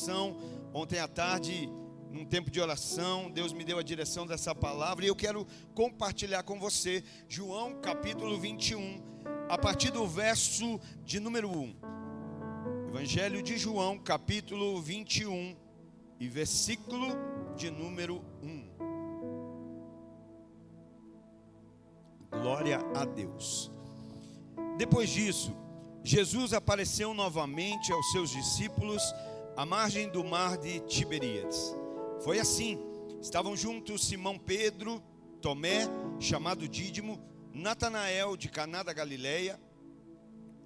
coração ontem à tarde, num tempo de oração. Deus me deu a direção dessa palavra e eu quero compartilhar com você João capítulo 21, a partir do verso de número 1. Evangelho de João capítulo 21 e versículo de número 1. Glória a Deus. Depois disso, Jesus apareceu novamente aos seus discípulos à margem do mar de Tiberíades. Foi assim: estavam juntos Simão Pedro, Tomé, chamado Dídimo, Natanael de Caná da Galileia,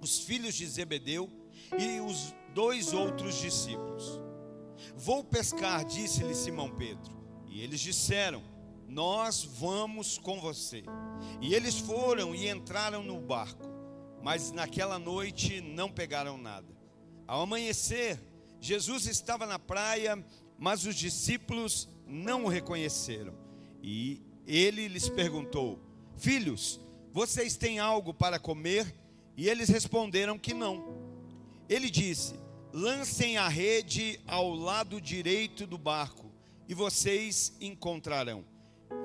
os filhos de Zebedeu e os 2 outros discípulos. Vou pescar, disse-lhe Simão Pedro. E eles disseram: nós vamos com você. E eles foram e entraram no barco, mas naquela noite não pegaram nada. Ao amanhecer, Jesus estava na praia, mas os discípulos não o reconheceram. E ele lhes perguntou: filhos, vocês têm algo para comer? E eles responderam que não. Ele disse: lancem a rede ao lado direito do barco, e vocês encontrarão.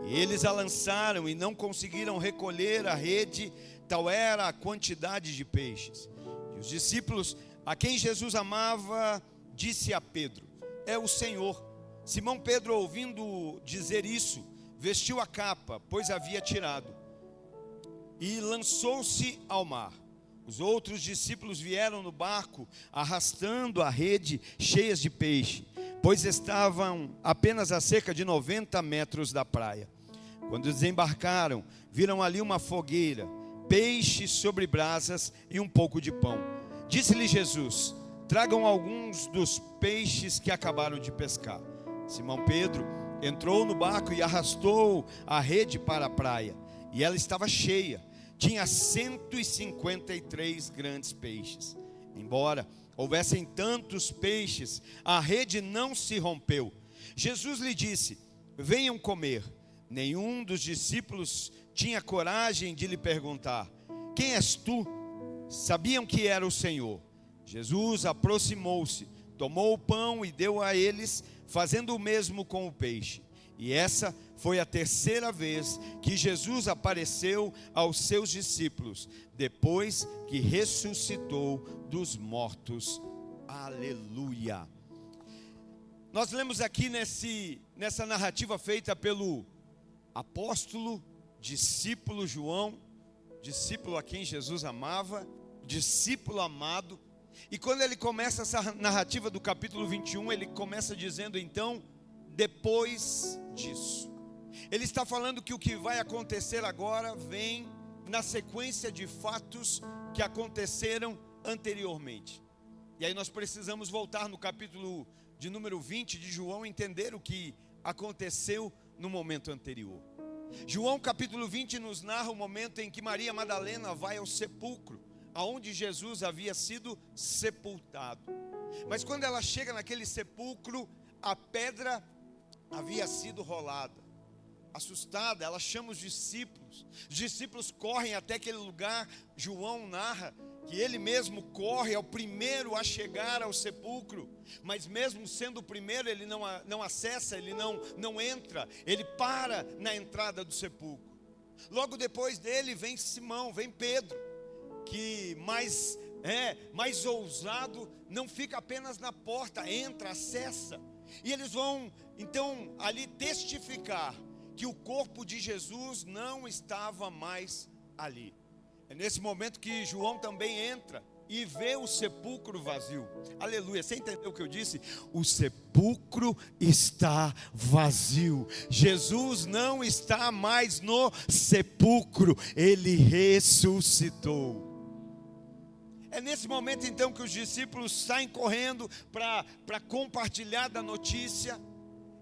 E eles a lançaram e não conseguiram recolher a rede, tal era a quantidade de peixes. E os discípulos, a quem Jesus amava, disse a Pedro: é o Senhor. Simão Pedro, ouvindo dizer isso, vestiu a capa, pois havia tirado, e lançou-se ao mar. Os outros discípulos vieram no barco, arrastando a rede cheias de peixe, pois estavam apenas a cerca de 90 metros da praia. Quando desembarcaram, viram ali uma fogueira, peixe sobre brasas e um pouco de pão. Disse-lhe Jesus: tragam alguns dos peixes que acabaram de pescar. Simão Pedro entrou no barco e arrastou a rede para a praia, e ela estava cheia. Tinha 153 grandes peixes. Embora houvessem tantos peixes, a rede não se rompeu. Jesus lhe disse: venham comer. Nenhum dos discípulos tinha coragem de lhe perguntar: quem és tu? Sabiam que era o Senhor. Jesus aproximou-se, tomou o pão e deu a eles, fazendo o mesmo com o peixe. E essa foi a terceira vez que Jesus apareceu aos seus discípulos, depois que ressuscitou dos mortos. Aleluia. Nós lemos aqui nessa narrativa feita pelo apóstolo, discípulo João, discípulo a quem Jesus amava, discípulo amado. E quando ele começa essa narrativa do capítulo 21, ele começa dizendo então: depois disso. Ele está falando que o que vai acontecer agora vem na sequência de fatos que aconteceram anteriormente. E aí nós precisamos voltar no capítulo de número 20 de João, entender o que aconteceu no momento anterior. João capítulo 20 nos narra o momento em que Maria Madalena vai ao sepulcro, aonde Jesus havia sido sepultado. Mas quando ela chega naquele sepulcro, a pedra havia sido rolada. Assustada, ela chama os discípulos correm até aquele lugar. João narra que ele mesmo corre, é o primeiro a chegar ao sepulcro, mas mesmo sendo o primeiro, ele não acessa, ele não entra, ele para na entrada do sepulcro. Logo depois dele vem Simão, vem Pedro, que mais ousado, não fica apenas na porta, entra, acessa. E eles vão então ali testificar que o corpo de Jesus não estava mais ali. É nesse momento que João também entra e vê o sepulcro vazio. Aleluia, você entendeu o que eu disse? O sepulcro está vazio. Jesus não está mais no sepulcro, ele ressuscitou. É nesse momento então que os discípulos saem correndo para compartilhar da notícia.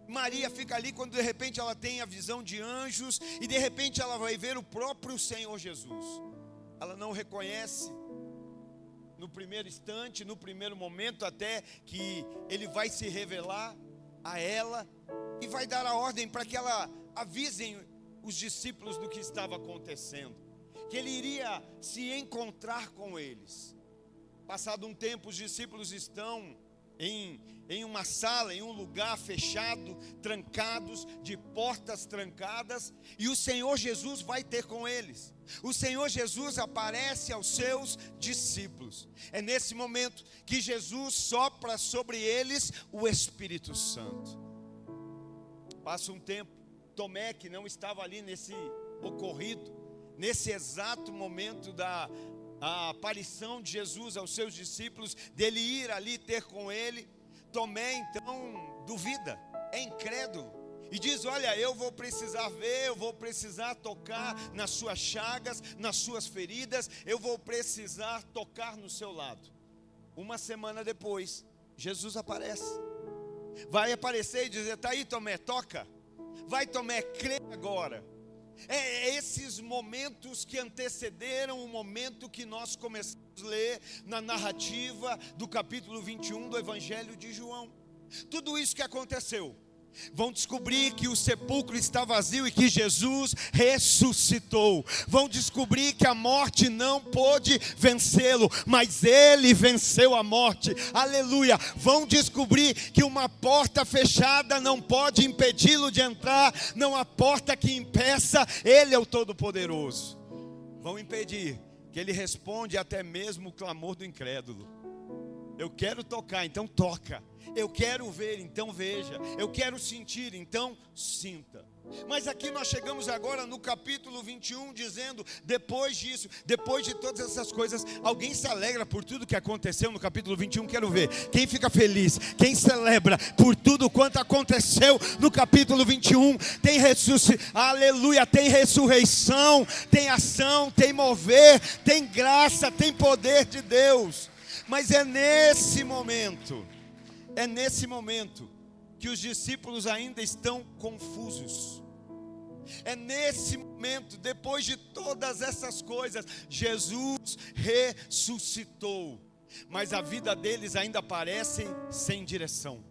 Maria fica ali quando de repente ela tem a visão de anjos e de repente ela vai ver o próprio Senhor Jesus. Ela não reconhece no primeiro instante, no primeiro momento, até que ele vai se revelar a ela e vai dar a ordem para que ela avisem os discípulos do que estava acontecendo, que ele iria se encontrar com eles. Passado um tempo, os discípulos estão em uma sala, em um lugar fechado, trancados, de portas trancadas, e o Senhor Jesus vai ter com eles. O Senhor Jesus aparece aos seus discípulos. É nesse momento que Jesus sopra sobre eles o Espírito Santo. Passa um tempo, Tomé, que não estava ali nesse ocorrido, nesse exato momento da aparição de Jesus aos seus discípulos, dele ir ali ter com ele, Tomé então duvida, é incrédulo, e diz: olha, eu vou precisar ver, eu vou precisar tocar nas suas chagas, nas suas feridas, eu vou precisar tocar no seu lado. Uma semana depois, Jesus aparece, vai aparecer e dizer: está aí, Tomé, toca, vai, Tomé, crê agora. É esses momentos que antecederam o momento que nós começamos a ler na narrativa do capítulo 21 do Evangelho de João. Tudo isso que aconteceu, vão descobrir que o sepulcro está vazio e que Jesus ressuscitou. Vão descobrir que a morte não pôde vencê-lo, mas ele venceu a morte. Aleluia! Vão descobrir que uma porta fechada não pode impedi-lo de entrar. Não há porta que impeça, ele é o Todo-Poderoso. Vão impedir que ele responde até mesmo o clamor do incrédulo. Eu quero tocar, então toca. Eu quero ver, então veja. Eu quero sentir, então sinta. Mas aqui nós chegamos agora no capítulo 21, dizendo: depois disso, depois de todas essas coisas, alguém se alegra por tudo que aconteceu no capítulo 21? Quero ver. Quem fica feliz? Quem celebra por tudo quanto aconteceu no capítulo 21? Tem aleluia, tem ressurreição, tem ação, tem mover, tem graça, tem poder de Deus. Mas é nesse momento que os discípulos ainda estão confusos. É nesse momento, depois de todas essas coisas, Jesus ressuscitou, mas a vida deles ainda parece sem direção.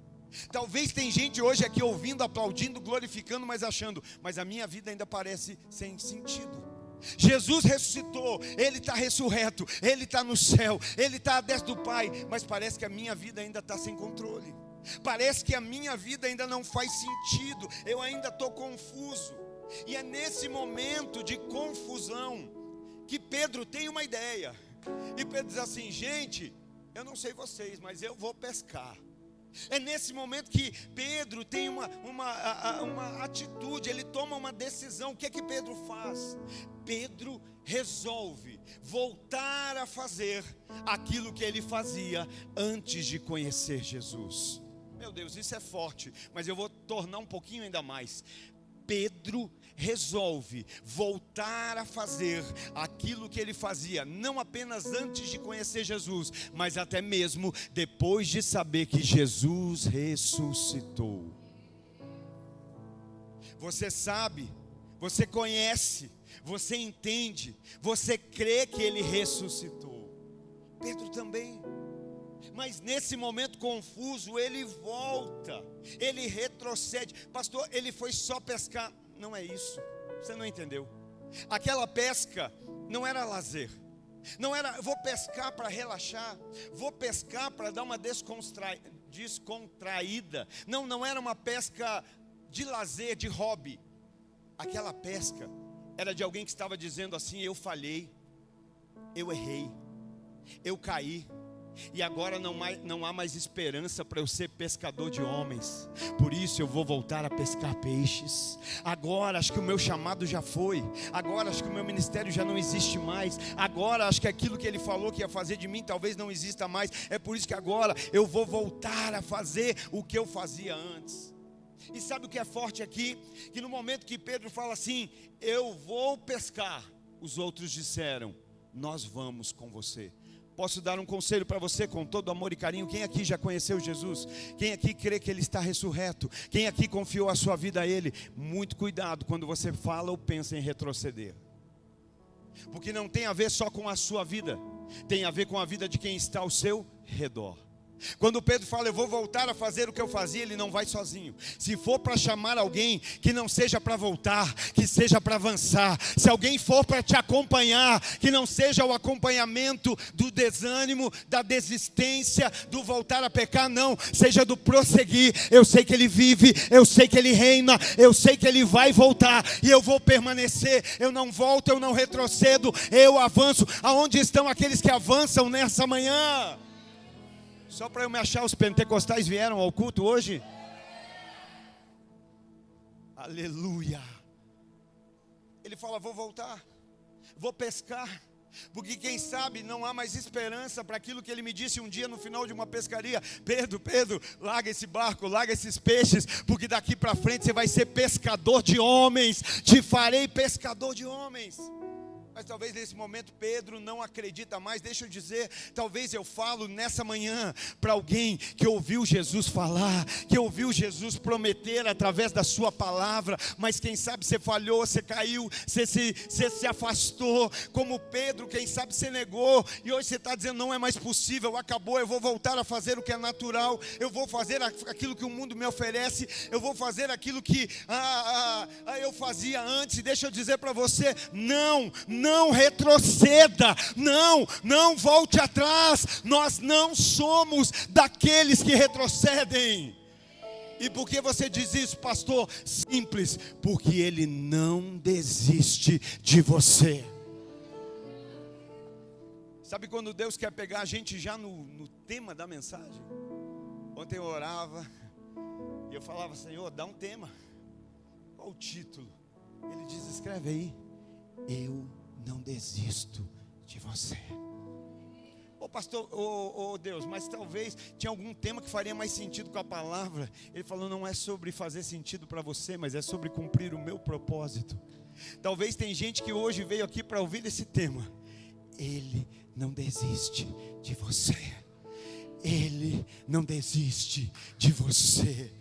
Talvez tem gente hoje aqui ouvindo, aplaudindo, glorificando, mas achando: mas a minha vida ainda parece sem sentido. Jesus ressuscitou, Ele está ressurreto, Ele está no céu, Ele está à destra do Pai, mas parece que a minha vida ainda está sem controle. Parece que a minha vida ainda não faz sentido, eu ainda estou confuso. E é nesse momento de confusão que Pedro tem uma ideia. E Pedro diz assim: gente, eu não sei vocês, mas eu vou pescar. É nesse momento que Pedro tem uma atitude, ele toma uma decisão. O que é que Pedro faz? Pedro resolve voltar a fazer aquilo que ele fazia antes de conhecer Jesus. Meu Deus, isso é forte, mas eu vou tornar um pouquinho ainda mais. Pedro resolve voltar a fazer aquilo que ele fazia, não apenas antes de conhecer Jesus, mas até mesmo depois de saber que Jesus ressuscitou. Você sabe, você conhece, você entende, você crê que ele ressuscitou. Pedro também. Mas nesse momento confuso, ele volta, ele retrocede. Pastor, ele foi só pescar. Não é isso, você não entendeu. Aquela pesca não era lazer, não era vou pescar para relaxar, vou pescar para dar uma descontraída. Não era uma pesca de lazer, de hobby. Aquela pesca era de alguém que estava dizendo assim: eu falhei, eu errei, eu caí, e agora não há mais esperança para eu ser pescador de homens. Por isso eu vou voltar a pescar peixes. Agora acho que o meu chamado já foi. Agora acho que o meu ministério já não existe mais. Agora acho que aquilo que ele falou que ia fazer de mim talvez não exista mais. É por isso que agora eu vou voltar a fazer o que eu fazia antes. E sabe o que é forte aqui? Que no momento que Pedro fala assim: eu vou pescar, os outros disseram: nós vamos com você. Posso dar um conselho para você com todo amor e carinho? Quem aqui já conheceu Jesus? Quem aqui crê que Ele está ressurreto? Quem aqui confiou a sua vida a Ele? Muito cuidado quando você fala ou pensa em retroceder. Porque não tem a ver só com a sua vida, tem a ver com a vida de quem está ao seu redor. Quando Pedro fala, eu vou voltar a fazer o que eu fazia, ele não vai sozinho. Se for para chamar alguém, que não seja para voltar, que seja para avançar. Se alguém for para te acompanhar, que não seja o acompanhamento do desânimo, da desistência, do voltar a pecar, não. Seja do prosseguir. Eu sei que ele vive, eu sei que ele reina, eu sei que ele vai voltar, e eu vou permanecer. Eu não volto, eu não retrocedo, eu avanço. Aonde estão aqueles que avançam nessa manhã? Só para eu me achar, os pentecostais vieram ao culto hoje? Aleluia. Ele fala, vou voltar, vou pescar, porque quem sabe não há mais esperança para aquilo que ele me disse um dia no final de uma pescaria. Pedro, larga esse barco, larga esses peixes, porque daqui para frente você vai ser pescador de homens, te farei pescador de homens. Mas talvez nesse momento Pedro não acredita mais. Deixa eu dizer, talvez eu falo nessa manhã para alguém que ouviu Jesus falar, que ouviu Jesus prometer através da sua palavra, mas quem sabe você falhou, você caiu, você se afastou, como Pedro, quem sabe você negou, e hoje você está dizendo, não é mais possível, acabou, eu vou voltar a fazer o que é natural, eu vou fazer aquilo que o mundo me oferece, eu vou fazer aquilo que eu fazia antes. Deixa eu dizer para você, não retroceda, não volte atrás. Nós não somos daqueles que retrocedem. E por que você diz isso, pastor? Simples, porque Ele não desiste de você. Sabe quando Deus quer pegar a gente já no tema da mensagem? Ontem eu orava e eu falava, Senhor, dá um tema. Qual o título? Ele diz, escreve aí, eu não desisto de você. Ô pastor, Deus, mas talvez tinha algum tema que faria mais sentido com a palavra. Ele falou, não é sobre fazer sentido para você, mas é sobre cumprir o meu propósito. Talvez tem gente que hoje veio aqui para ouvir esse tema. Ele não desiste de você. Ele não desiste de você.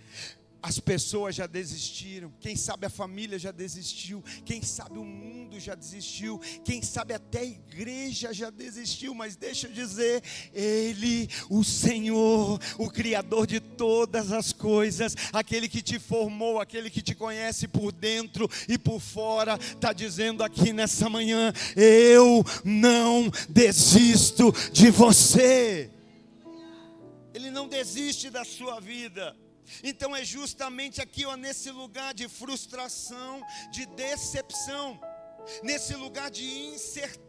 As pessoas já desistiram, quem sabe a família já desistiu, quem sabe o mundo já desistiu, quem sabe até a igreja já desistiu, mas deixa eu dizer, Ele, o Senhor, o Criador de todas as coisas, aquele que te formou, aquele que te conhece por dentro e por fora, está dizendo aqui nessa manhã, eu não desisto de você. Ele não desiste da sua vida. Então é justamente aqui, nesse lugar de frustração, de decepção, nesse lugar de incerteza,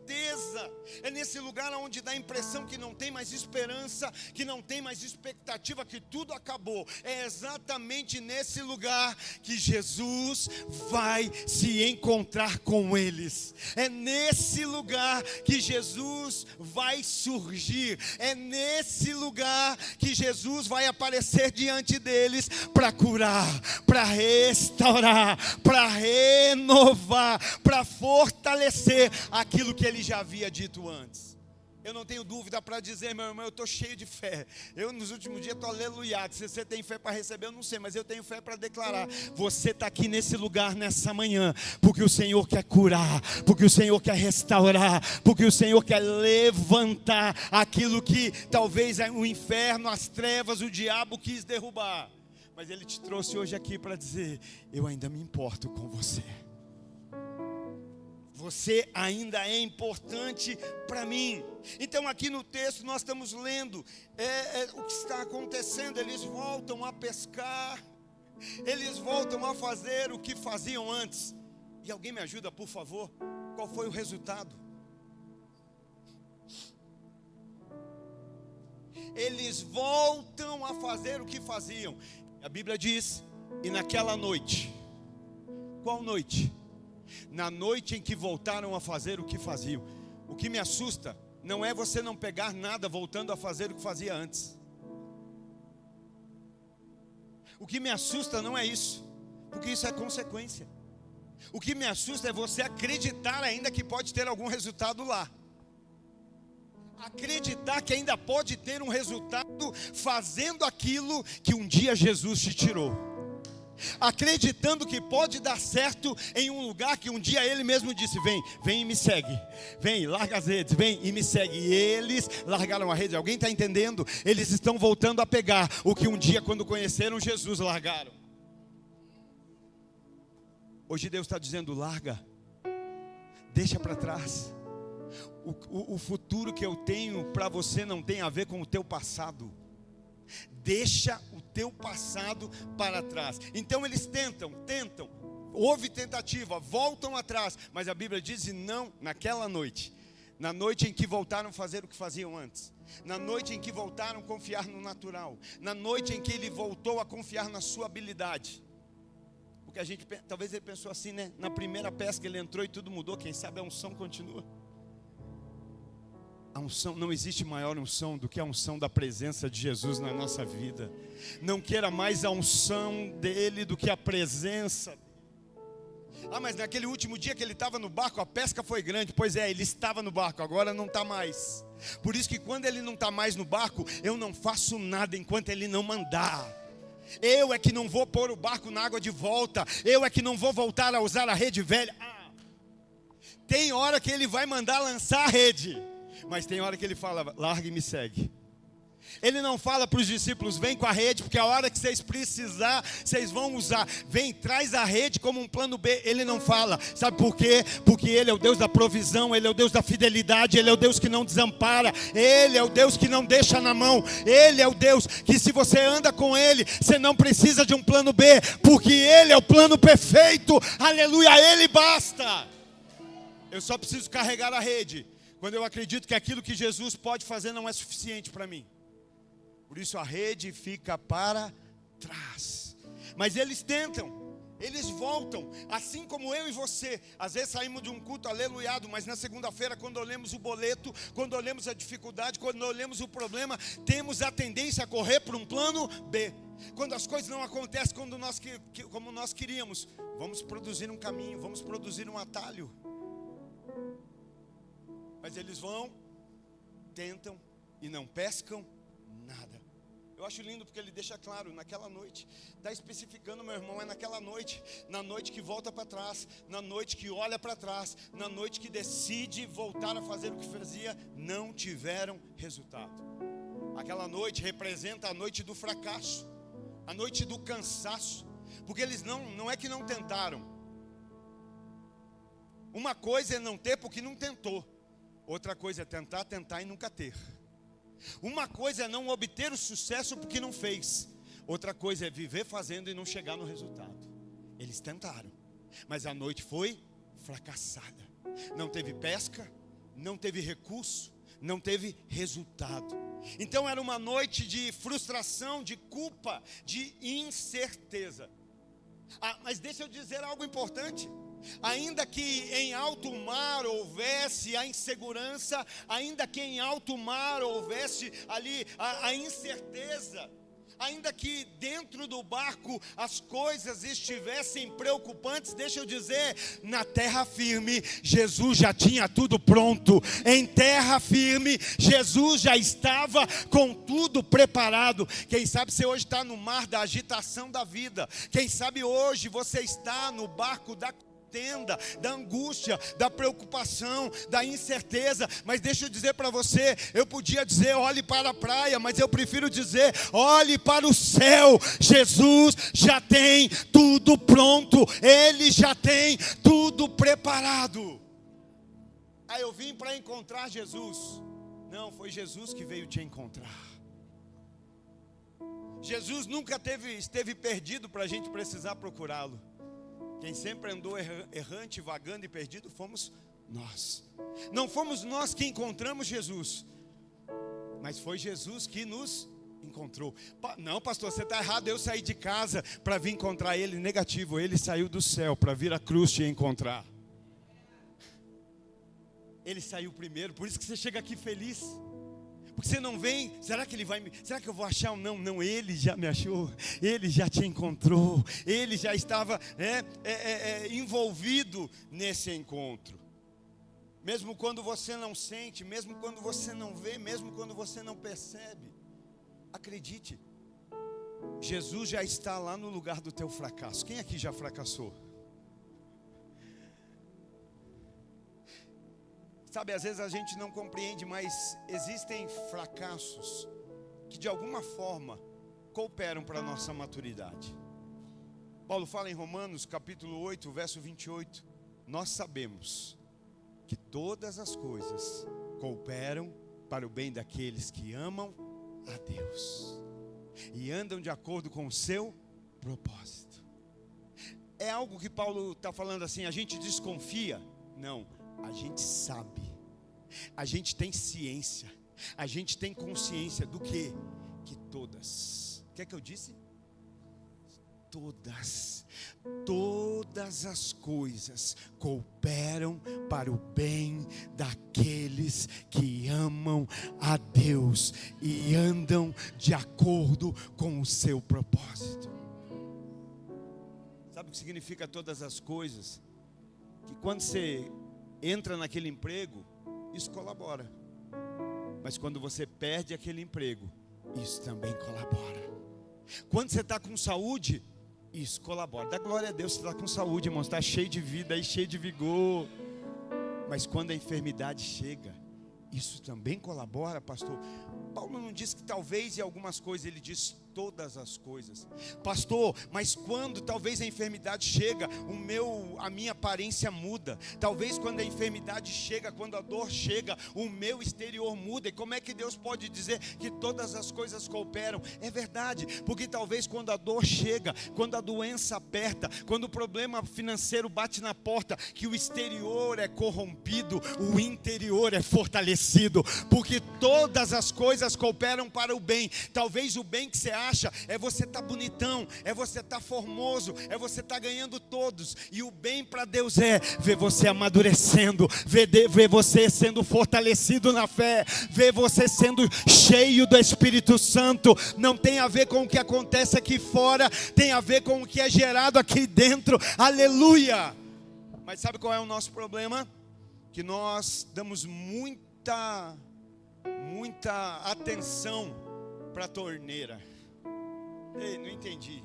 é nesse lugar onde dá a impressão que não tem mais esperança, que não tem mais expectativa, que tudo acabou. É exatamente nesse lugar que Jesus vai se encontrar com eles. É nesse lugar que Jesus vai surgir. É nesse lugar que Jesus vai aparecer diante deles para curar, para restaurar, para renovar, para fortalecer aquilo que ele já havia dito antes. Eu não tenho dúvida para dizer, meu irmão, eu estou cheio de fé. Eu nos últimos dias estou aleluiado. Se você tem fé para receber, eu não sei, mas eu tenho fé para declarar. Você está aqui nesse lugar, nessa manhã, porque o Senhor quer curar, porque o Senhor quer restaurar, porque o Senhor quer levantar aquilo que talvez o inferno, as trevas, o diabo quis derrubar. Mas Ele te trouxe hoje aqui para dizer, eu ainda me importo com você. Você ainda é importante para mim. Então aqui no texto nós estamos lendo o que está acontecendo. Eles voltam a pescar, eles voltam a fazer o que faziam antes. E alguém me ajuda, por favor? Qual foi o resultado? Eles voltam a fazer o que faziam. A Bíblia diz, e naquela noite. Qual noite? Na noite em que voltaram a fazer o que faziam. O que me assusta não é você não pegar nada voltando a fazer o que fazia antes. O que me assusta não é isso, porque isso é consequência. O que me assusta é você acreditar ainda que pode ter algum resultado lá. Acreditar que ainda pode ter um resultado fazendo aquilo que um dia Jesus te tirou. acreditando que pode dar certo em um lugar que um dia ele mesmo disse: vem e me segue, vem, larga as redes, vem e me segue. E eles largaram a rede. Alguém está entendendo? Eles estão voltando a pegar o que um dia, quando conheceram Jesus, largaram. Hoje Deus está dizendo: larga, deixa para trás. O futuro que eu tenho para você não tem a ver com o teu passado. Deixa o teu passado para trás. Então eles tentam, houve tentativa, voltam atrás, mas a Bíblia diz: não, naquela noite, na noite em que voltaram a fazer o que faziam antes, na noite em que voltaram a confiar no natural, na noite em que ele voltou a confiar na sua habilidade. Porque a gente, talvez ele pensou assim, né? Na primeira pesca ele entrou e tudo mudou, quem sabe a unção continua. A unção, não existe maior unção do que a unção da presença de Jesus na nossa vida. Não queira mais a unção dele do que a presença. Mas naquele último dia que ele estava no barco, a pesca foi grande. Pois é, ele estava no barco, agora não está mais. Por isso que quando ele não está mais no barco, eu não faço nada enquanto ele não mandar. Eu é que não vou pôr o barco na água de volta. Eu é que não vou voltar a usar a rede velha. Tem hora que ele vai mandar lançar a rede, mas tem hora que ele fala: larga e me segue. Ele não fala para os discípulos: vem com a rede, porque a hora que vocês precisar, vocês vão usar. Vem, traz a rede como um plano B. Ele não fala. Sabe por quê? Porque Ele é o Deus da provisão, Ele é o Deus da fidelidade, Ele é o Deus que não desampara, Ele é o Deus que não deixa na mão. Ele é o Deus que, se você anda com Ele, você não precisa de um plano B, porque Ele é o plano perfeito. Aleluia, a Ele basta. Eu só preciso carregar a rede quando eu acredito que aquilo que Jesus pode fazer não é suficiente para mim. Por isso a rede fica para trás. Mas eles tentam, eles voltam, assim como eu e você. Às vezes saímos de um culto aleluiado, mas na segunda-feira, quando olhamos o boleto, quando olhamos a dificuldade, quando olhamos o problema, temos a tendência a correr para um plano B. Quando as coisas não acontecem como nós queríamos, vamos produzir um caminho, vamos produzir um atalho. Mas eles vão, tentam e não pescam nada. Eu acho lindo porque ele deixa claro: naquela noite. Está especificando, meu irmão, é naquela noite. Na noite que volta para trás, na noite que olha para trás, na noite que decide voltar a fazer o que fazia, não tiveram resultado. Aquela noite representa a noite do fracasso, a noite do cansaço. Porque eles não é que não tentaram. Uma coisa é não ter porque não tentou. Outra coisa é tentar e nunca ter. Uma coisa é não obter o sucesso porque não fez. Outra coisa é viver fazendo e não chegar no resultado. Eles tentaram, mas a noite foi fracassada. Não teve pesca, não teve recurso, não teve resultado. Então era uma noite de frustração, de culpa, de incerteza. Mas deixa eu dizer algo importante. Ainda que em alto mar houvesse a insegurança, ainda que em alto mar houvesse ali a incerteza, ainda que dentro do barco as coisas estivessem preocupantes, deixa eu dizer, na terra firme, Jesus já tinha tudo pronto. Em terra firme, Jesus já estava com tudo preparado. Quem sabe você hoje está no mar da agitação da vida. Quem sabe hoje você está no barco da angústia, da preocupação, da incerteza. Mas deixa eu dizer para você, eu podia dizer olhe para a praia, mas eu prefiro dizer olhe para o céu. Jesus já tem tudo pronto, Ele já tem tudo preparado. Eu vim para encontrar Jesus. Não, foi Jesus que veio te encontrar. Jesus nunca esteve perdido para a gente precisar procurá-lo. Quem sempre andou errante, vagando e perdido fomos nós. Não fomos nós que encontramos Jesus, mas foi Jesus que nos encontrou. Não, pastor, você está errado. Eu saí de casa para vir encontrar Ele. Negativo, Ele saiu do céu para vir à cruz te encontrar. Ele saiu primeiro, por isso que você chega aqui feliz. Porque você não vem, será que eu vou achar ou não? Não, Ele já me achou, Ele já te encontrou, Ele já estava envolvido nesse encontro. Mesmo quando você não sente, mesmo quando você não vê, mesmo quando você não percebe, acredite, Jesus já está lá no lugar do teu fracasso. Quem aqui já fracassou? Sabe, às vezes a gente não compreende, mas existem fracassos que de alguma forma cooperam para a nossa maturidade. Paulo fala em Romanos capítulo 8, verso 28. Nós sabemos que todas as coisas cooperam para o bem daqueles que amam a Deus e andam de acordo com o seu propósito. É algo que Paulo está falando assim, a gente desconfia? Não, a gente sabe, a gente tem ciência, a gente tem consciência do quê? Que todas, o que é que eu disse? Todas as coisas cooperam para o bem daqueles que amam a Deus e andam de acordo com o seu propósito. Sabe o que significa todas as coisas? Que quando você entra naquele emprego, isso colabora. Mas quando você perde aquele emprego, isso também colabora. Quando você está com saúde, isso colabora. Dá glória a Deus, você está com saúde, irmão. Você está cheio de vida, aí, cheio de vigor. Mas quando a enfermidade chega, isso também colabora, pastor. Paulo não diz que talvez em algumas coisas, ele diz todas as coisas. Pastor, mas quando talvez a enfermidade chega, a minha aparência muda. Talvez quando a enfermidade chega, quando a dor chega, o meu exterior muda. E como é que Deus pode dizer que todas as coisas cooperam? É verdade, porque talvez quando a dor chega, quando a doença aperta, quando o problema financeiro bate na porta, que o exterior é corrompido, o interior é fortalecido, porque todas as coisas cooperam para o bem. Talvez o bem que você acha é você estar bonitão, é você estar formoso, é você estar ganhando todos. E o bem para Deus é ver você amadurecendo, ver você sendo fortalecido na fé, ver você sendo cheio do Espírito Santo. Não tem a ver com o que acontece aqui fora, tem a ver com o que é gerado aqui dentro. Aleluia! Mas sabe qual é o nosso problema? Que nós damos muita atenção para a torneira. Ei, não entendi.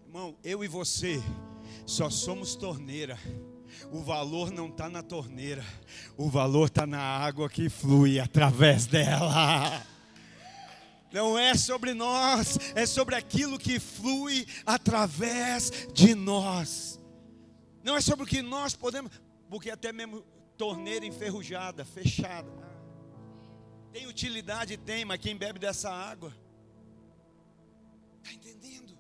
Irmão, eu e você só somos torneira. O valor não está na torneira, o valor está na água que flui através dela. Não é sobre nós, é sobre aquilo que flui através de nós. Não é sobre o que nós podemos, porque até mesmo torneira enferrujada, fechada, tem utilidade? Tem, mas quem bebe dessa água? Está entendendo?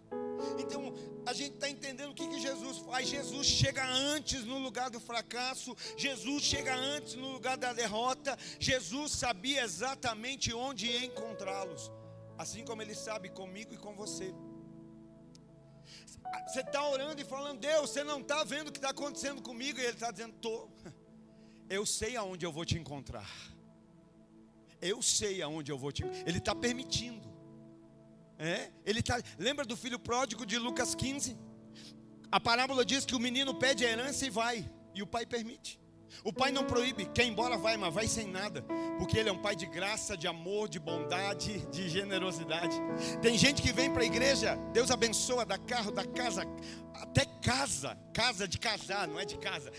Então, a gente está entendendo o que Jesus faz. Jesus chega antes no lugar do fracasso. Jesus chega antes no lugar da derrota. Jesus sabia exatamente onde ia encontrá-los. Assim como Ele sabe comigo e com você. Você está orando e falando, Deus, você não está vendo o que está acontecendo comigo? E Ele está dizendo, estou. Eu sei aonde eu vou te encontrar. Eu sei aonde eu vou te encontrar. Ele está permitindo. Lembra do filho pródigo de Lucas 15? A parábola diz que o menino pede a herança e vai, e o pai permite. O pai não proíbe, quer ir embora vai, mas vai sem nada, porque ele é um pai de graça, de amor, de bondade, de generosidade. Tem gente que vem para a igreja, Deus abençoa, dá carro, dá casa, até casa de casar, não é de casa.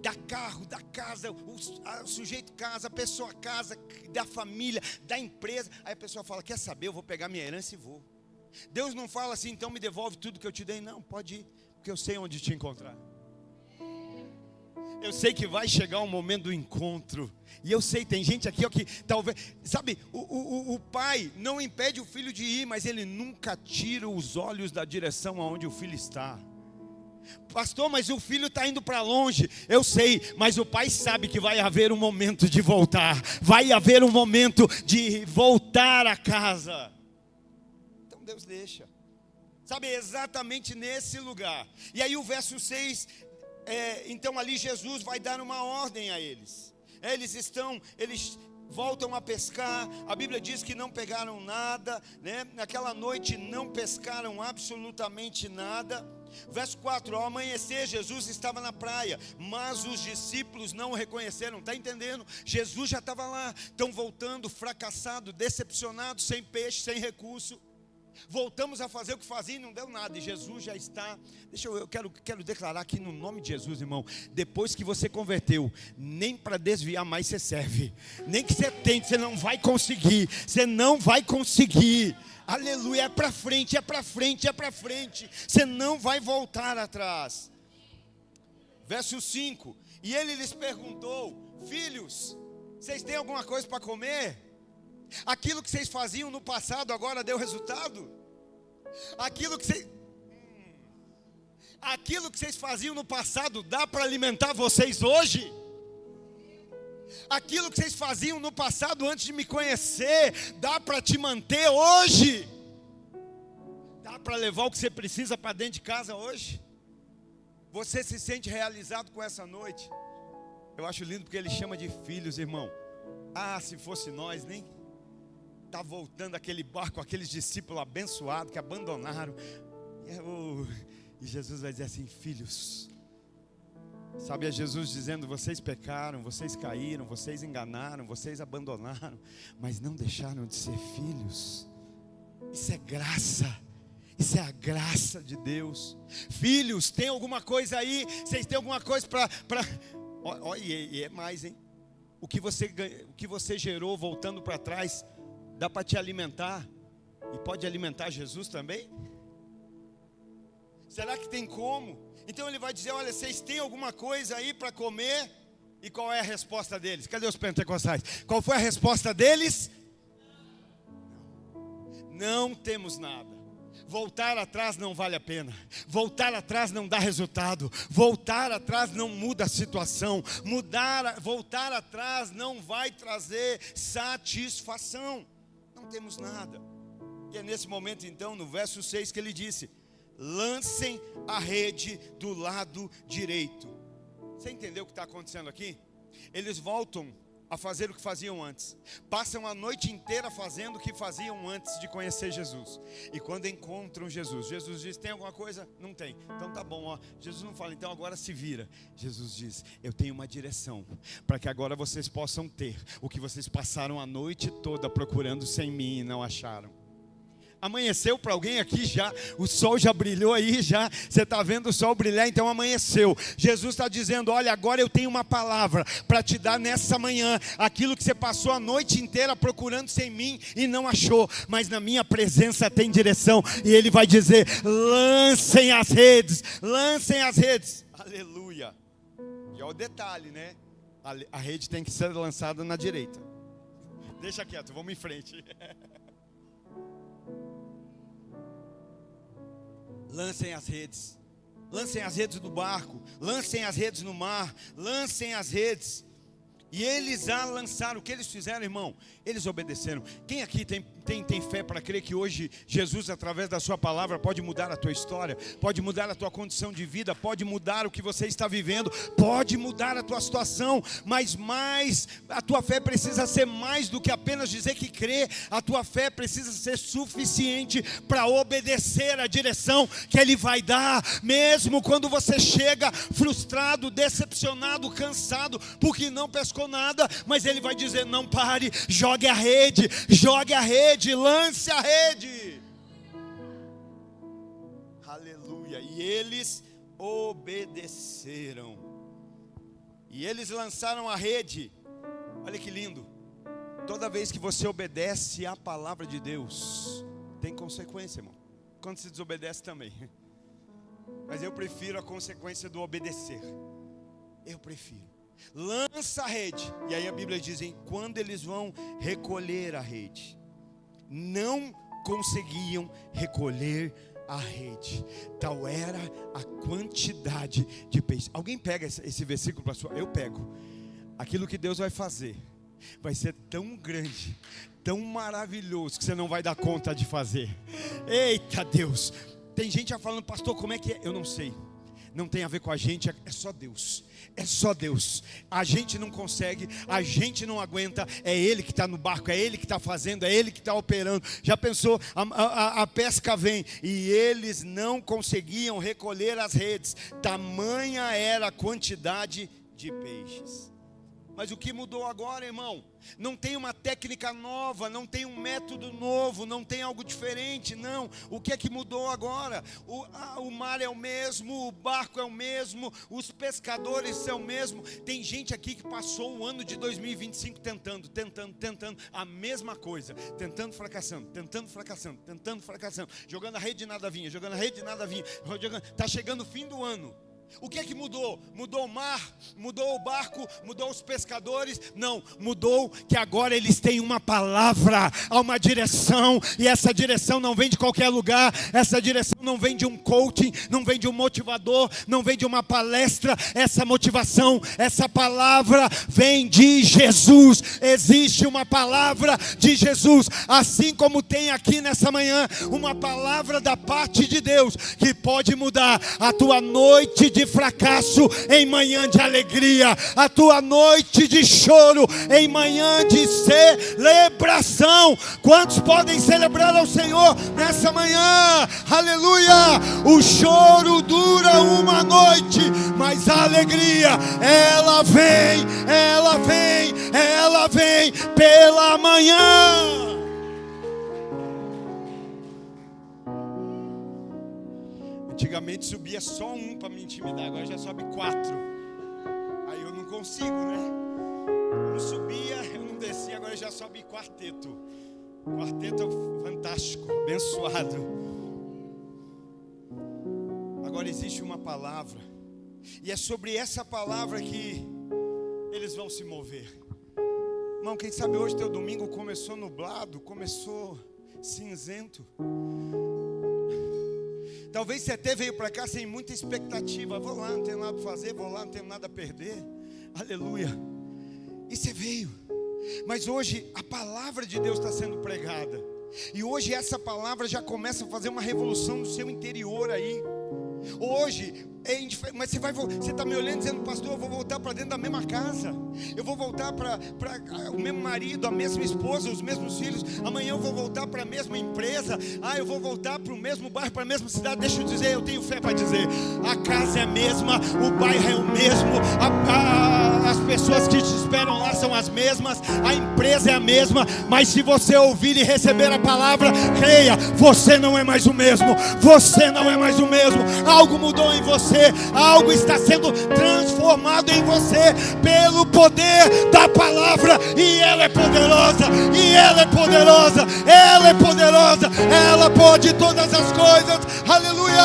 Dá carro, dá casa, o sujeito casa, a pessoa casa, da família, da empresa. Aí a pessoa fala, quer saber, eu vou pegar minha herança e vou. Deus não fala assim, então me devolve tudo que eu te dei. Não, pode ir, porque eu sei onde te encontrar. Eu sei que vai chegar o momento do encontro. E eu sei, tem gente aqui ó, que talvez, sabe, o pai não impede o filho de ir, mas ele nunca tira os olhos da direção aonde o filho está. Pastor, mas o filho está indo para longe. Eu sei, mas o pai sabe que vai haver um momento de voltar. Vai haver um momento de voltar a casa. Então Deus deixa. Sabe, exatamente nesse lugar. E aí o verso 6, então ali Jesus vai dar uma ordem a eles. Eles voltam a pescar. A Bíblia diz que não pegaram nada, né? Naquela noite não pescaram absolutamente nada. Verso 4, ao amanhecer Jesus estava na praia, mas os discípulos não o reconheceram. Está entendendo? Jesus já estava lá, estão voltando fracassado, decepcionado, sem peixe, sem recurso. Voltamos a fazer o que fazia e não deu nada. E Jesus já está. Eu quero declarar aqui no nome de Jesus, irmão. Depois que você converteu, nem para desviar mais você serve. Nem que você tente, você não vai conseguir. Você não vai conseguir. Aleluia, é para frente, é para frente, é para frente. Você não vai voltar atrás. Verso 5. E ele lhes perguntou: filhos, vocês têm alguma coisa para comer? Aquilo que vocês faziam no passado agora deu resultado? Aquilo que vocês faziam no passado dá para alimentar vocês hoje? Aquilo que vocês faziam no passado antes de me conhecer dá para te manter hoje? Dá para levar o que você precisa para dentro de casa hoje? Você se sente realizado com essa noite? Eu acho lindo porque ele chama de filhos, irmão. Ah, se fosse nós, nem está voltando aquele barco, aqueles discípulos abençoados que abandonaram. E Jesus vai dizer assim: filhos. Sabe, é Jesus dizendo: vocês pecaram, vocês caíram, vocês enganaram, vocês abandonaram, mas não deixaram de ser filhos. Isso é graça. Isso é a graça de Deus. Filhos, tem alguma coisa aí? Vocês têm alguma coisa para... Olha, e é mais, hein? O que você gerou voltando para trás dá para te alimentar? E pode alimentar Jesus também? Será que tem como? Então ele vai dizer: olha, vocês têm alguma coisa aí para comer? E qual é a resposta deles? Cadê os pentecostais? Qual foi a resposta deles? Não temos nada. Voltar atrás não vale a pena. Voltar atrás não dá resultado. Voltar atrás não muda a situação. Voltar atrás não vai trazer satisfação. Não temos nada. E é nesse momento então, no verso 6, que ele disse: lancem a rede do lado direito. Você entendeu o que está acontecendo aqui? Eles voltam a fazer o que faziam antes. Passam a noite inteira fazendo o que faziam antes de conhecer Jesus. E quando encontram Jesus, Jesus diz: tem alguma coisa? Não tem. Então tá bom, ó. Jesus não fala: então agora se vira. Jesus diz: eu tenho uma direção, para que agora vocês possam ter o que vocês passaram a noite toda procurando sem mim e não acharam. Amanheceu para alguém aqui já? O sol já brilhou aí já? Você está vendo o sol brilhar? Então amanheceu. Jesus está dizendo: olha, agora eu tenho uma palavra para te dar nessa manhã. Aquilo que você passou a noite inteira procurando sem mim e não achou, mas na minha presença tem direção. E ele vai dizer: lancem as redes. Lancem as redes. Aleluia. E olha o detalhe, né? A rede tem que ser lançada na direita. Deixa quieto, vamos em frente. Lancem as redes. Lancem as redes do barco. Lancem as redes no mar. Lancem as redes. E eles a lançaram. O que eles fizeram, irmão? Eles obedeceram. Quem aqui tem fé para crer que hoje Jesus, através da sua palavra, pode mudar a tua história, pode mudar a tua condição de vida, pode mudar o que você está vivendo, pode mudar a tua situação, mas a tua fé precisa ser mais do que apenas dizer que crê. A tua fé precisa ser suficiente para obedecer a direção que Ele vai dar, mesmo quando você chega frustrado, decepcionado, cansado, porque não pescou nada, mas Ele vai dizer: não pare, jogue a rede, lance a rede. Aleluia. E eles obedeceram. E eles lançaram a rede. Olha que lindo. Toda vez que você obedece à palavra de Deus, tem consequência, irmão. Quando se desobedece também. Mas eu prefiro a consequência do obedecer. Eu prefiro. Lança a rede. E aí a Bíblia diz: quando eles vão recolher a rede, não conseguiam recolher a rede. Tal era a quantidade de peixes. Alguém pega esse versículo para sua? Eu pego. Aquilo que Deus vai fazer vai ser tão grande, tão maravilhoso, que você não vai dar conta de fazer. Eita Deus. Tem gente já falando: pastor, como é que é? Eu não sei. não tem a ver com a gente, é só Deus. É só Deus. A gente não consegue, a gente não aguenta. É Ele que está no barco, é Ele que está fazendo, é Ele que está operando. Já pensou? A pesca vem e eles não conseguiam recolher as redes. Tamanha era a quantidade de peixes. Mas o que mudou agora, irmão? Não tem uma técnica nova, não tem um método novo, não tem algo diferente, não. O que é que mudou agora? O mar é o mesmo, o barco é o mesmo, os pescadores são o mesmo. Tem gente aqui que passou o ano de 2025 tentando, a mesma coisa, tentando, fracassando, jogando a rede de nada vinha, está chegando o fim do ano. O que é que mudou? Mudou o mar? Mudou o barco? Mudou os pescadores? Não, mudou que agora eles têm uma palavra, há uma direção, e essa direção não vem de qualquer lugar, essa direção não vem de um coaching, não vem de um motivador, não vem de uma palestra, essa motivação, essa palavra vem de Jesus. Existe uma palavra de Jesus, assim como tem aqui nessa manhã uma palavra da parte de Deus, que pode mudar a tua noite de fracasso em manhã de alegria, a tua noite de choro em manhã de celebração. Quantos podem celebrar ao Senhor nessa manhã? Aleluia! O choro dura uma noite, mas a alegria, ela vem pela manhã. Antigamente subia só um para me intimidar, agora já sobe 4. Aí eu não consigo, né? Eu não subia, eu não descia, agora já sobe quarteto. Quarteto fantástico, abençoado. Agora existe uma palavra, e é sobre essa palavra que eles vão se mover. Irmão, quem sabe hoje teu domingo começou nublado, começou cinzento. Talvez você até veio para cá sem muita expectativa. Vou lá, não tenho nada para fazer, vou lá, não tenho nada a perder. Aleluia. E você veio. Mas hoje a palavra de Deus está sendo pregada. E hoje essa palavra já começa a fazer uma revolução no seu interior aí. Hoje, mas você está me olhando dizendo: pastor, eu vou voltar para dentro da mesma casa, eu vou voltar para o mesmo marido, a mesma esposa, os mesmos filhos. Amanhã eu vou voltar para a mesma empresa. Eu vou voltar para o mesmo bairro, para a mesma cidade. Deixa eu dizer, eu tenho fé para dizer: a casa é a mesma, o bairro é o mesmo, as pessoas que te esperam lá são as mesmas, a empresa é a mesma. Mas se você ouvir e receber a palavra, creia, você não é mais o mesmo. Você não é mais o mesmo. Algo mudou em você, algo está sendo transformado em você pelo poder da palavra. E ela é poderosa, ela pode todas as coisas. Aleluia!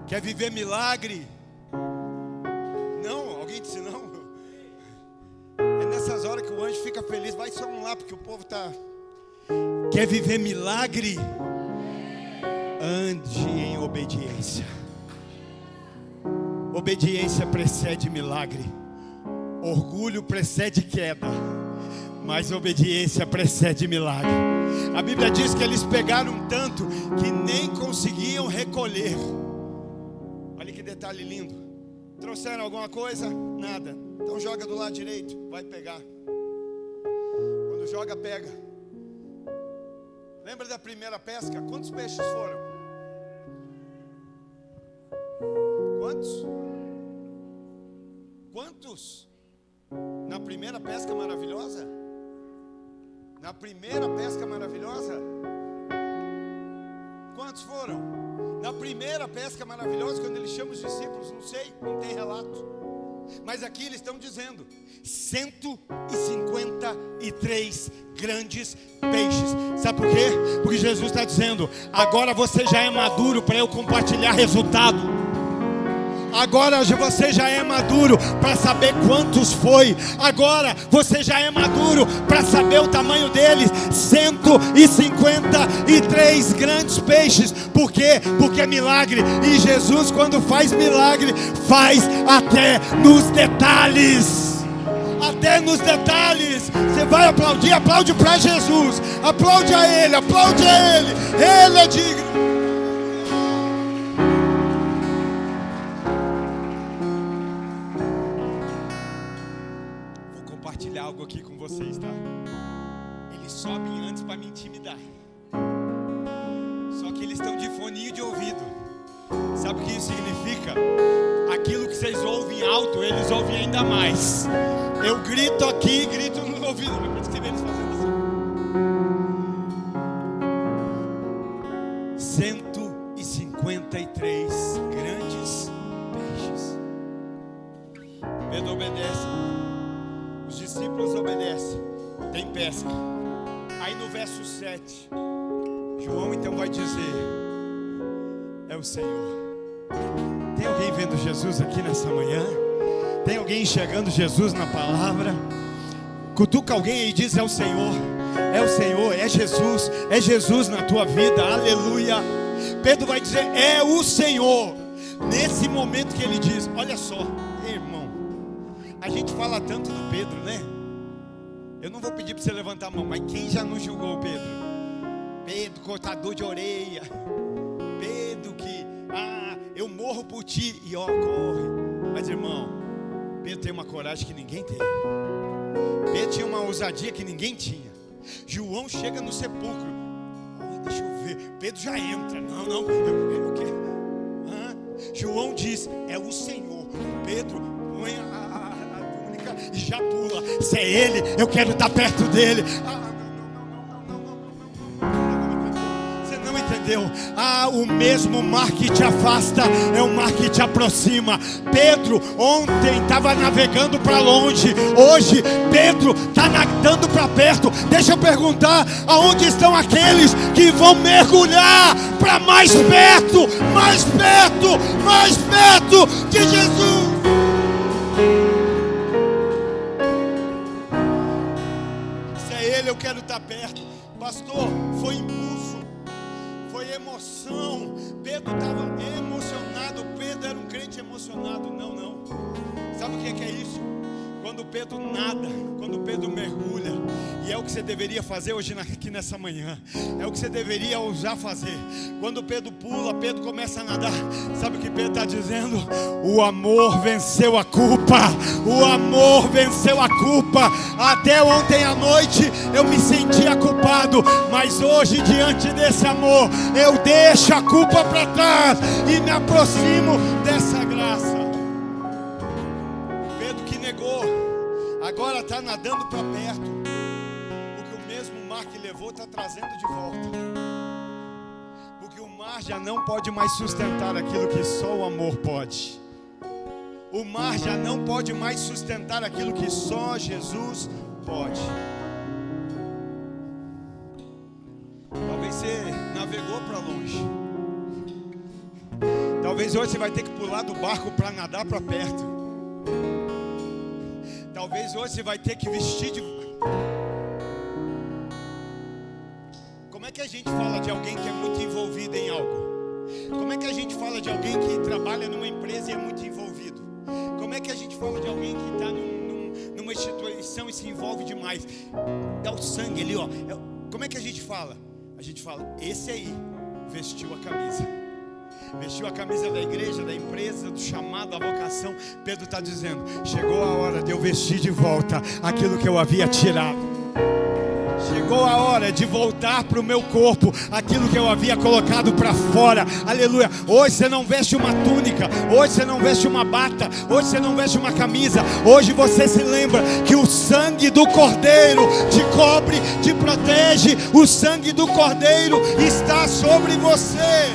Quer viver milagre? Não, alguém disse não. É nessas horas que o anjo fica feliz. Vai só um lá, porque o povo está... Quer viver milagre? Ande em obediência. Obediência precede milagre. Orgulho precede queda, mas obediência precede milagre. A Bíblia diz que eles pegaram tanto que nem conseguiam recolher. Olha que detalhe lindo. Trouxeram alguma coisa? Nada. Então joga do lado direito, vai pegar. Quando joga, pega. Lembra da primeira pesca? Quantos peixes foram? Quantos? Na primeira pesca maravilhosa? Quantos foram? Na primeira pesca maravilhosa, quando ele chama os discípulos, não sei, não tem relato. Mas aqui eles estão dizendo 153 grandes peixes. Sabe por quê? Porque Jesus está dizendo: agora você já é maduro para eu compartilhar resultado. Agora você já é maduro para saber quantos foi. Agora você já é maduro para saber o tamanho deles. 153 grandes peixes. Por quê? Porque é milagre. E Jesus, quando faz milagre, faz até nos detalhes. Até nos detalhes. Você vai vai aplaudir, aplaude para Jesus. Aplaude a Ele, aplaude a Ele. Ele é digno. Vou compartilhar algo aqui com vocês, tá? Eles sobem antes para me intimidar. Só que eles estão de foninho de ouvido. Sabe o que isso significa? Aquilo que vocês ouvem alto, eles ouvem ainda mais. Eu grito aqui, grito no ouvido. Depois que você vê eles fazendo assim. 153 grandes peixes. Pedro obedece. Os discípulos obedecem. Tem pesca. Aí no verso 7, João então vai dizer: é o Senhor. Tem alguém vendo Jesus aqui nessa manhã? Tem alguém enxergando Jesus na palavra? Cutuca alguém e diz: é o Senhor. É o Senhor, é Jesus na tua vida, aleluia. Pedro vai dizer: é o Senhor. Nesse momento que ele diz, olha só, irmão, a gente fala tanto do Pedro, né? Eu não vou pedir para você levantar a mão, mas quem já não julgou o Pedro? Pedro, cortador de orelha. Pedro que, eu morro por ti, e ó, corre. Mas irmão, Pedro tem uma coragem que ninguém tem. Pedro tinha uma ousadia que ninguém tinha. João chega no sepulcro. Deixa eu ver. Pedro já entra. Não, eu quero. João diz: é o Senhor. Pedro põe a túnica e já pula. Se é Ele, eu quero estar perto dele. O mesmo mar que te afasta é o mar que te aproxima. Pedro ontem estava navegando para longe, hoje Pedro está nadando para perto. Deixa eu perguntar: aonde estão aqueles que vão mergulhar para mais perto, mais perto, mais perto de Jesus? Se é Ele, eu quero estar perto. Pastor, foi impulso, foi emoção. Pedro estava emocionado. Pedro era um crente emocionado. Não. Sabe o que é isso? Quando Pedro nada, quando Pedro mergulha. E é o que você deveria fazer hoje aqui nessa manhã. É o que você deveria ousar fazer. Quando Pedro pula, Pedro começa a nadar. Sabe o que Pedro está dizendo? O amor venceu a culpa. O amor venceu a culpa. Até ontem à noite eu me sentia culpado, mas hoje, diante desse amor, eu deixo a culpa para trás e me aproximo dessa graça. Pedro que negou, agora está nadando para perto, porque o mesmo mar que levou está trazendo de volta. Porque o mar já não pode mais sustentar aquilo que só o amor pode. O mar já não pode mais sustentar aquilo que só Jesus pode. Talvez você navegou para longe. Talvez hoje você vai ter que pular do barco para nadar para perto. Talvez hoje você vai ter que vestir de... Como é que a gente fala de alguém que é muito envolvido em algo? Como é que a gente fala de alguém que trabalha numa empresa e é muito envolvido? Como é que a gente fala de alguém que está numa instituição e se envolve demais? É o sangue ali, ó. Como é que a gente fala? A gente fala: esse aí vestiu a camisa. Vestiu a camisa da igreja, da empresa, do chamado, da vocação. Pedro está dizendo: chegou a hora de eu vestir de volta aquilo que eu havia tirado. Chegou a hora de voltar para o meu corpo aquilo que eu havia colocado para fora. Aleluia. Hoje você não veste uma túnica, hoje você não veste uma bata, hoje você não veste uma camisa. Hoje você se lembra que o sangue do Cordeiro te cobre, te protege. O sangue do Cordeiro está sobre você.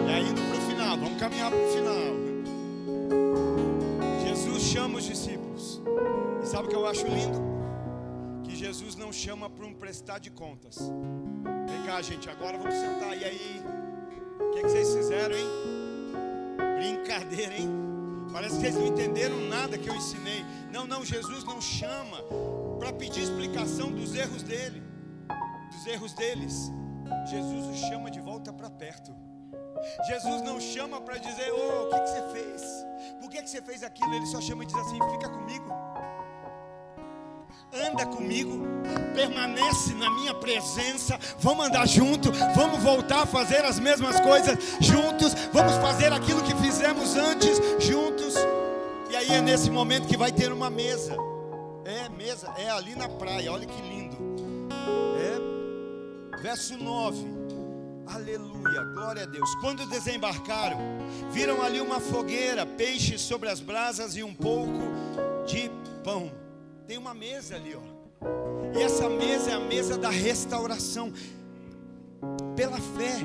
E aí indo para o final, vamos caminhar para o final. Jesus chama os discípulos. E sabe o que eu acho lindo? Jesus não chama para um prestar de contas. Vem cá, gente, agora vamos sentar. E aí, o que vocês fizeram, hein? Brincadeira, hein? Parece que vocês não entenderam nada que eu ensinei. Não, Jesus não chama para pedir explicação dos erros dele, dos erros deles. Jesus os chama de volta para perto. Jesus não chama para dizer: o que você fez? Por que você fez aquilo? Ele só chama e diz assim: fica comigo. anda comigo, permanece na minha presença, vamos andar junto, vamos voltar a fazer as mesmas coisas juntos, vamos fazer aquilo que fizemos antes juntos. E aí é nesse momento que vai ter uma mesa. Mesa, ali na praia, olha que lindo. Verso 9. Aleluia, glória a Deus. Quando desembarcaram, viram ali uma fogueira, peixes sobre as brasas e um pouco de pão. Tem uma mesa ali, ó. E essa mesa é a mesa da restauração. Pela fé,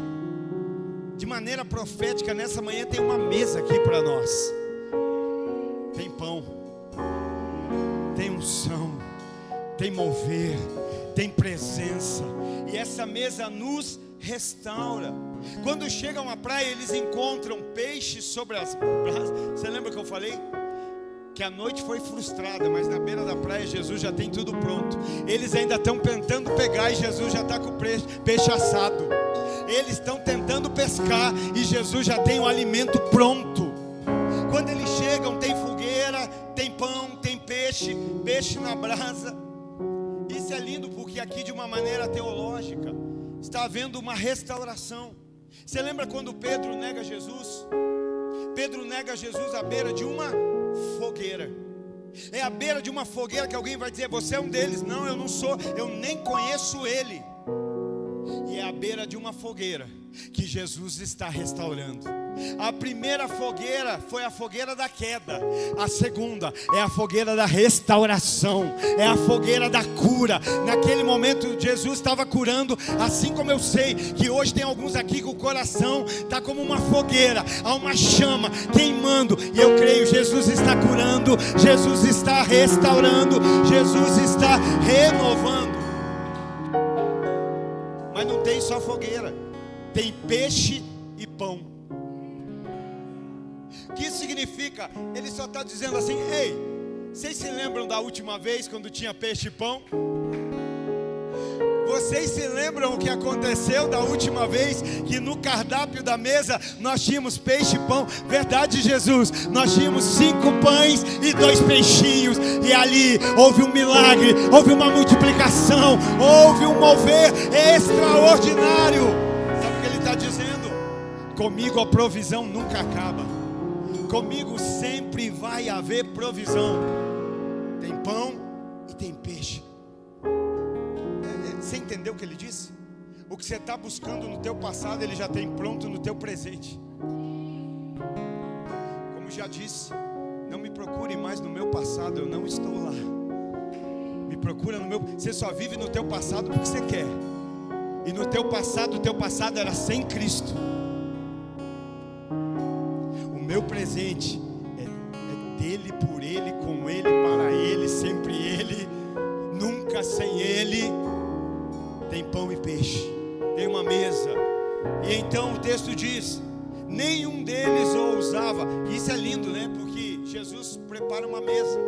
de maneira profética, nessa manhã tem uma mesa aqui para nós. Tem pão, tem unção, tem mover, tem presença. E essa mesa nos restaura. Quando chegam à praia, eles encontram peixes sobre as brasas. Você lembra que eu falei? Que a noite foi frustrada, mas na beira da praia Jesus já tem tudo pronto. Eles ainda estão tentando pegar e Jesus já está com o peixe assado. Eles estão tentando pescar e Jesus já tem o alimento pronto. Quando eles chegam, tem fogueira, tem pão, tem peixe na brasa. Isso é lindo porque aqui, de uma maneira teológica, está havendo uma restauração. Você lembra quando Pedro nega Jesus? Pedro nega Jesus à beira de uma fogueira. É à beira de uma fogueira que alguém vai dizer: você é um deles. Não, eu não sou, eu nem conheço ele. E é à beira de uma fogueira que Jesus está restaurando. A primeira fogueira foi a fogueira da queda. A segunda é a fogueira da restauração, é a fogueira da cura. Naquele momento Jesus estava curando, assim como eu sei que hoje tem alguns aqui que o coração está como uma fogueira, há uma chama queimando. E eu creio, Jesus está curando, Jesus está restaurando, Jesus está renovando. Mas não tem só fogueira, tem peixe e pão. O que isso significa? Ele só está dizendo assim: ei, vocês se lembram da última vez quando tinha peixe e pão? Vocês se lembram o que aconteceu da última vez que no cardápio da mesa nós tínhamos peixe e pão? Verdade, Jesus, nós tínhamos 5 pães e 2 peixinhos. E ali houve um milagre, houve uma multiplicação, houve um mover extraordinário. Sabe o que ele está dizendo? Comigo a provisão nunca acaba. Comigo sempre vai haver provisão. Tem pão e tem peixe. Você entendeu o que ele disse? O que você está buscando no teu passado, ele já tem pronto no teu presente. Como já disse, não me procure mais no meu passado, eu não estou lá. Me procura no meu. Você só vive no teu passado porque você quer. E no teu passado, o teu passado era sem Cristo. Meu presente é dele, por ele, com ele, para ele, sempre ele, nunca sem ele. Tem pão e peixe, tem uma mesa. E então o texto diz: nenhum deles ousava. Isso é lindo, né? Porque Jesus prepara uma mesa.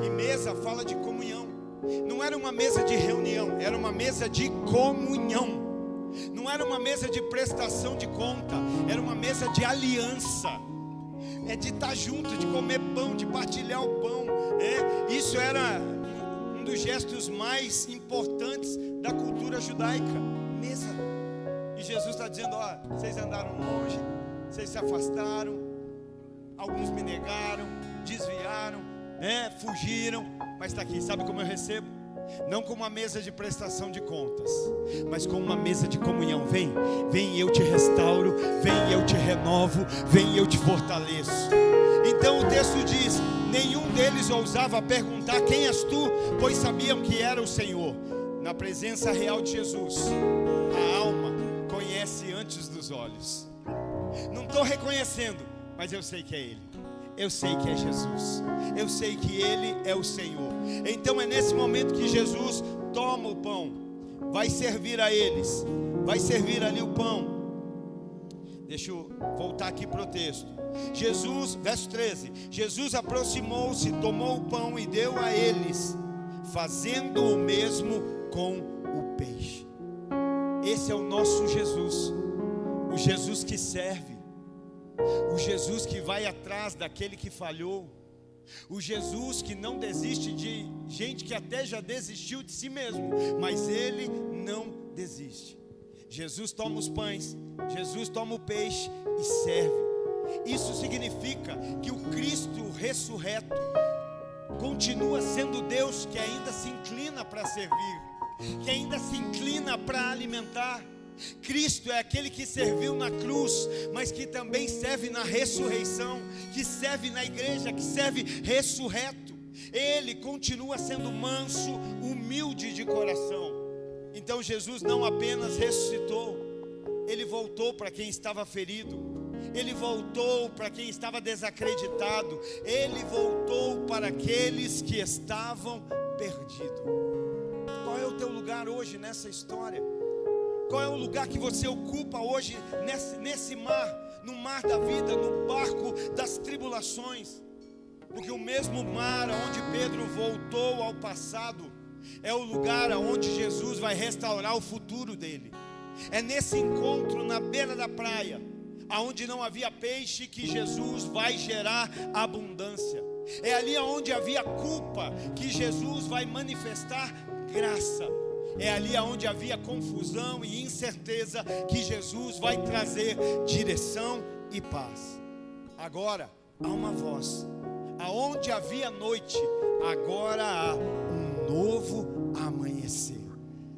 E mesa fala de comunhão. Não era uma mesa de reunião, era uma mesa de comunhão. Não era uma mesa de prestação de conta, era uma mesa de aliança. É de estar junto, de comer pão, de partilhar o pão. Isso era um dos gestos mais importantes da cultura judaica. Mesa. E Jesus está dizendo: ó, vocês andaram longe, vocês se afastaram, alguns me negaram, desviaram, fugiram, mas está aqui. Sabe como eu recebo? Não como uma mesa de prestação de contas, mas como uma mesa de comunhão. Vem e eu te restauro, vem e eu te renovo, vem e eu te fortaleço. Então o texto diz: nenhum deles ousava perguntar: quem és tu? Pois sabiam que era o Senhor. Na presença real de Jesus, a alma conhece antes dos olhos. Não estou reconhecendo, mas eu sei que é Ele. Eu sei que é Jesus. Eu sei que Ele é o Senhor. Então é nesse momento que Jesus toma o pão, vai servir a eles, vai servir ali o pão. Deixa eu voltar aqui para o texto. Jesus, verso 13: Jesus aproximou-se, tomou o pão e deu a eles, fazendo o mesmo com o peixe. Esse é o nosso Jesus, o Jesus que serve, o Jesus que vai atrás daquele que falhou, o Jesus que não desiste de gente que até já desistiu de si mesmo, mas ele não desiste. Jesus toma os pães, Jesus toma o peixe e serve. Isso significa que o Cristo ressurreto continua sendo Deus que ainda se inclina para servir, que ainda se inclina para alimentar. Cristo é aquele que serviu na cruz, mas que também serve na ressurreição, que serve na igreja, que serve ressurreto. Ele continua sendo manso, humilde de coração. Então Jesus não apenas ressuscitou, ele voltou para quem estava ferido, ele voltou para quem estava desacreditado, ele voltou para aqueles que estavam perdidos. Qual é o teu lugar hoje nessa história? Qual é o lugar que você ocupa hoje nesse mar, no mar da vida, no barco das tribulações? Porque o mesmo mar onde Pedro voltou ao passado é o lugar onde Jesus vai restaurar o futuro dele. É nesse encontro na beira da praia, aonde não havia peixe, que Jesus vai gerar abundância. É ali onde havia culpa que Jesus vai manifestar graça. É ali onde havia confusão e incerteza que Jesus vai trazer direção e paz. Agora há uma voz. Aonde havia noite, agora há um novo amanhecer.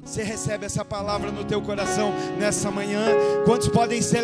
Você recebe essa palavra no teu coração nessa manhã? Quantos podem celebrar?